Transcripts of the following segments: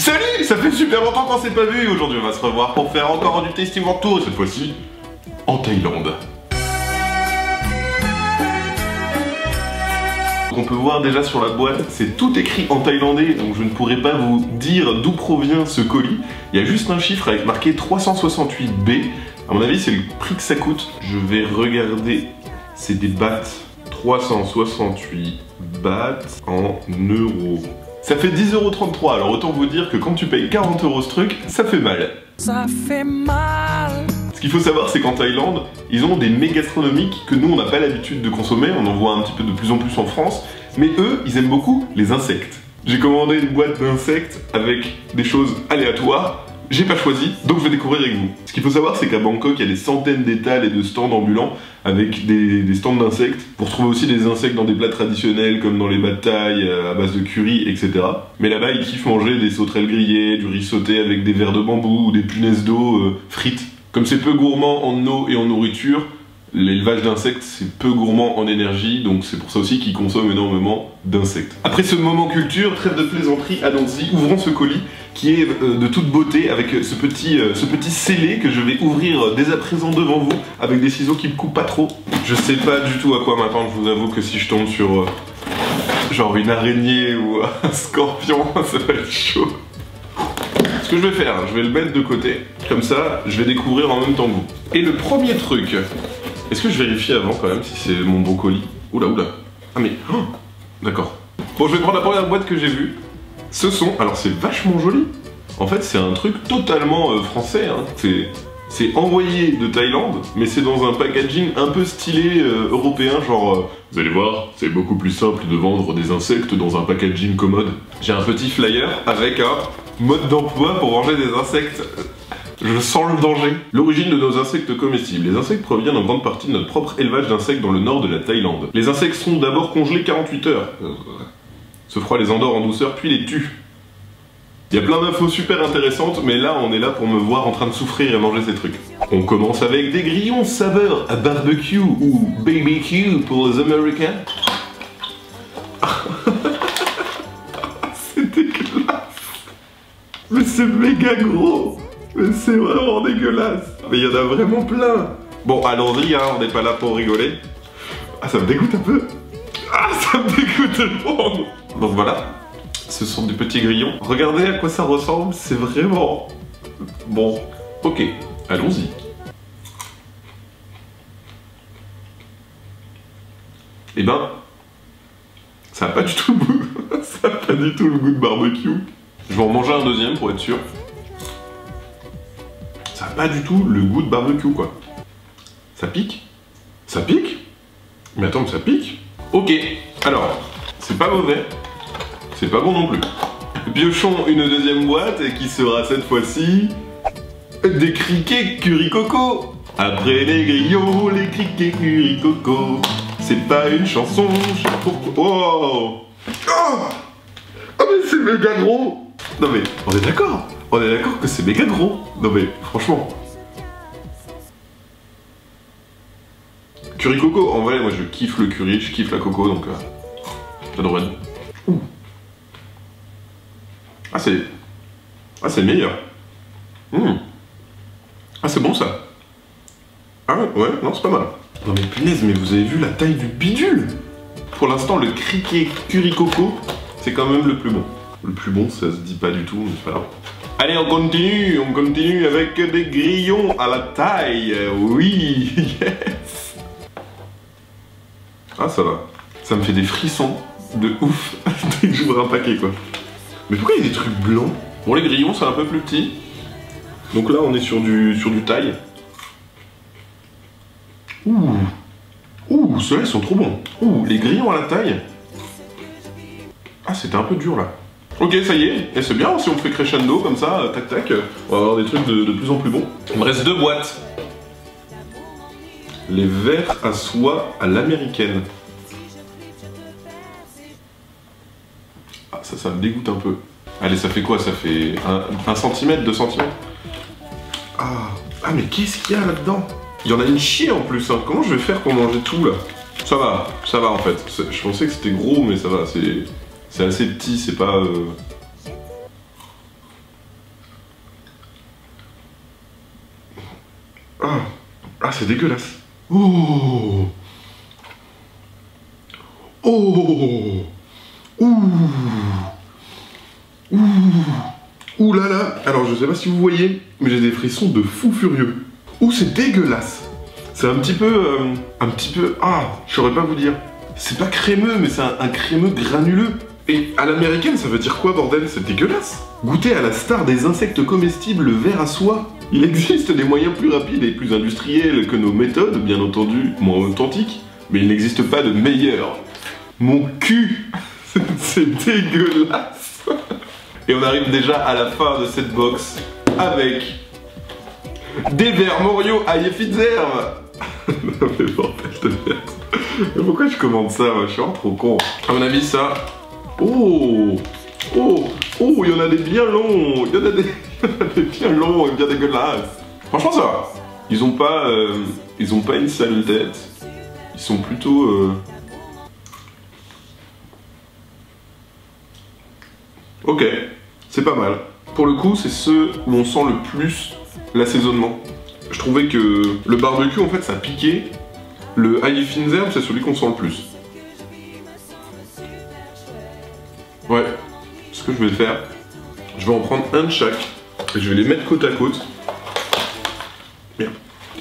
Salut, ça fait super longtemps qu'on s'est pas vu. Aujourd'hui on va se revoir pour faire encore du tasting en tour, cette fois-ci en Thaïlande. On peut voir déjà sur la boîte, c'est tout écrit en thaïlandais, donc je ne pourrais pas vous dire d'où provient ce colis. Il y a juste un chiffre avec marqué 368B. À mon avis, c'est le prix que ça coûte. Je vais regarder, c'est des bahts. 368 bahts en euros. Ça fait 10,33 €, alors autant vous dire que quand tu payes 40 € ce truc, ça fait mal. Ça fait mal. Ce qu'il faut savoir, c'est qu'en Thaïlande, ils ont des mets gastronomiques que nous, on n'a pas l'habitude de consommer, on en voit un petit peu de plus en plus en France, mais eux, ils aiment beaucoup les insectes. J'ai commandé une boîte d'insectes avec des choses aléatoires, j'ai pas choisi, donc je vais découvrir avec vous. Ce qu'il faut savoir, c'est qu'à Bangkok, il y a des centaines d'étals et de stands ambulants avec des stands d'insectes. Vous retrouvez aussi des insectes dans des plats traditionnels comme dans les bad thaï à base de curry, etc. Mais là-bas, ils kiffent manger des sauterelles grillées, du riz sauté avec des vers de bambou ou des punaises d'eau frites. Comme c'est peu gourmand en eau et en nourriture, l'élevage d'insectes c'est peu gourmand en énergie, donc c'est pour ça aussi qu'ils consomment énormément d'insectes. Après ce moment culture, trêve de plaisanterie, allons-y, ouvrons ce colis qui est de toute beauté avec ce petit scellé que je vais ouvrir dès à présent devant vous avec des ciseaux qui me coupent pas trop. Je sais pas du tout à quoi m'attendre, je vous avoue que si je tombe sur genre une araignée ou un scorpion, ça va être chaud. Ce que je vais faire, je vais le mettre de côté, comme ça je vais découvrir en même temps que vous. Et le premier truc, est-ce que je vérifie avant quand même si c'est mon beau colis? Oula oula, ah mais, oh, d'accord. Bon, je vais prendre la première boîte que j'ai vue. Ce sont, alors c'est vachement joli. En fait c'est un truc totalement français, hein. C'est envoyé de Thaïlande, mais c'est dans un packaging un peu stylé européen, genre vous allez voir, c'est beaucoup plus simple de vendre des insectes dans un packaging commode. J'ai un petit flyer avec un mode d'emploi pour manger des insectes. Je sens le danger. L'origine de nos insectes comestibles. Les insectes proviennent en grande partie de notre propre élevage d'insectes dans le nord de la Thaïlande. Les insectes sont d'abord congelés 48 heures. Ce froid les endort en douceur puis les tue. Il y a plein d'infos super intéressantes, mais là on est là pour me voir en train de souffrir et manger ces trucs. On commence avec des grillons saveur à barbecue ou BBQ pour les Américains. C'est dégueulasse. Mais c'est méga gros. Mais c'est vraiment dégueulasse. Mais il y en a vraiment plein. Bon, allons-y, hein, on n'est pas là pour rigoler. Ah, ça me dégoûte un peu. Ah, ça me dégoûte vraiment. Donc voilà. Ce sont des petits grillons. Regardez à quoi ça ressemble, c'est vraiment... Bon, ok, allons-y. Eh ben, ça n'a pas du tout le goût. Ça n'a pas du tout le goût de barbecue. Je vais en manger un deuxième pour être sûr. Ça n'a pas du tout le goût de barbecue, quoi. Ça pique? Ça pique? Mais attends, mais ça pique? Ok, alors, c'est pas mauvais. C'est pas bon non plus. Piochons une deuxième boîte qui sera cette fois-ci des criquets curry coco. Après les grillons, les criquets curry coco. C'est pas une chanson, je sais pas pourquoi. Oh, oh, oh mais c'est méga gros. Non mais on est d'accord. On est d'accord que c'est méga gros. Non mais franchement. Curry coco, en vrai moi je kiffe le curry, je kiffe la coco donc j'adore. Ouh. Ah c'est meilleur. Ah c'est bon ça. Ah ouais, non c'est pas mal. Non mais punaise, mais vous avez vu la taille du bidule? Pour l'instant le criquet curry coco, c'est quand même le plus bon. Le plus bon ça se dit pas du tout, mais c'est pas grave. Allez on continue avec des grillons à la taille. Oui, yes. Ah ça va. Ça me fait des frissons de ouf dès que j'ouvre un paquet quoi. Mais pourquoi il y a des trucs blancs? Bon les grillons c'est un peu plus petit. Donc là on est sur du taille. Ouh, ceux-là ils sont trop bons. Ouh, les grillons à la taille. Ah c'était un peu dur là. Ok ça y est, et c'est bien si on fait crescendo comme ça, tac tac, on va avoir des trucs de plus en plus bons. Il me reste 2 boîtes. Les verres à soie à l'américaine. Ah ça me dégoûte un peu. Allez ça fait quoi? Ça fait 1 cm, 2 cm. Ah mais qu'est-ce qu'il y a là-dedans? Il y en a une chier en plus, hein. Comment je vais faire pour manger tout là? Ça va en fait. Je pensais que c'était gros mais ça va, c'est assez petit, c'est pas... c'est dégueulasse. Oh. Oh. Ouh. Ouh. Ouh là là. Alors je sais pas si vous voyez, mais j'ai des frissons de fou furieux. Ouh, c'est dégueulasse. C'est un petit peu... Ah, je saurais pas vous dire. C'est pas crémeux, mais c'est un crémeux granuleux. Et à l'américaine, ça veut dire quoi, bordel? C'est dégueulasse. Goûtez à la star des insectes comestibles, le ver à soie. Il existe des moyens plus rapides et plus industriels que nos méthodes, bien entendu, moins authentiques, mais il n'existe pas de meilleur. Mon cul. C'est dégueulasse. Et on arrive déjà à la fin de cette box avec des vers Morio ail et Fitzerve. Non mais bordel de merde. Mais pourquoi je commande ça? Je suis vraiment trop con. À mon avis ça... Oh. Oh. Oh, il y en a des bien longs. Il y en a des bien longs et bien dégueulasses. Franchement ça va. Ils ont pas une sale tête. Ils sont plutôt... Ok, c'est pas mal. Pour le coup, c'est ceux où on sent le plus l'assaisonnement. Je trouvais que le barbecue, en fait, ça piquait. Le ail et Fitzerve, c'est celui qu'on sent le plus. Ouais, ce que je vais faire, je vais en prendre un de chaque. Et je vais les mettre côte à côte. Bien.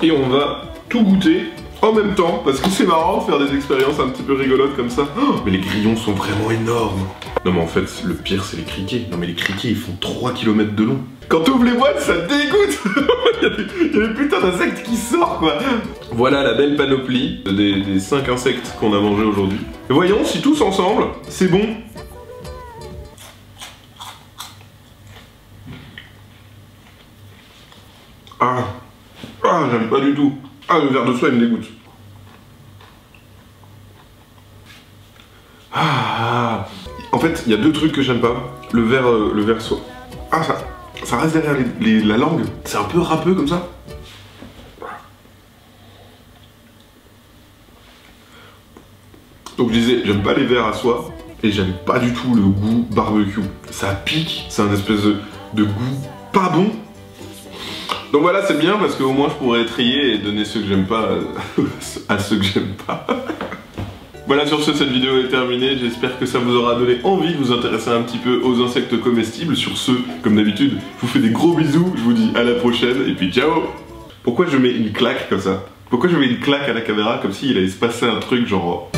Et on va tout goûter en même temps, parce que c'est marrant de faire des expériences un petit peu rigolotes comme ça. Oh, mais les grillons sont vraiment énormes. Non mais en fait, le pire c'est les criquets. Non mais les criquets, ils font 3 km de long. Quand tu ouvres les boîtes, ça dégoûte. Il y a des putains d'insectes qui sortent, quoi. Voilà la belle panoplie des 5 insectes qu'on a mangés aujourd'hui. Et voyons si tous ensemble, c'est bon. Ah, j'aime pas du tout. Ah, le ver de soie, il me dégoûte. Ah, en fait, il y a deux trucs que j'aime pas. Le ver soie. Ah, ça reste derrière la langue. C'est un peu râpeux comme ça. Donc je disais, j'aime pas les vers à soie. Et j'aime pas du tout le goût barbecue. Ça pique, c'est un espèce de goût pas bon. Donc voilà, c'est bien parce qu'au moins je pourrais trier et donner ceux que j'aime pas à ceux que j'aime pas. Voilà, sur ce, cette vidéo est terminée. J'espère que ça vous aura donné envie de vous intéresser un petit peu aux insectes comestibles. Sur ce, comme d'habitude, je vous fais des gros bisous. Je vous dis à la prochaine et puis ciao. Pourquoi je mets une claque comme ça? Pourquoi je mets une claque à la caméra comme s'il allait se passer un truc genre...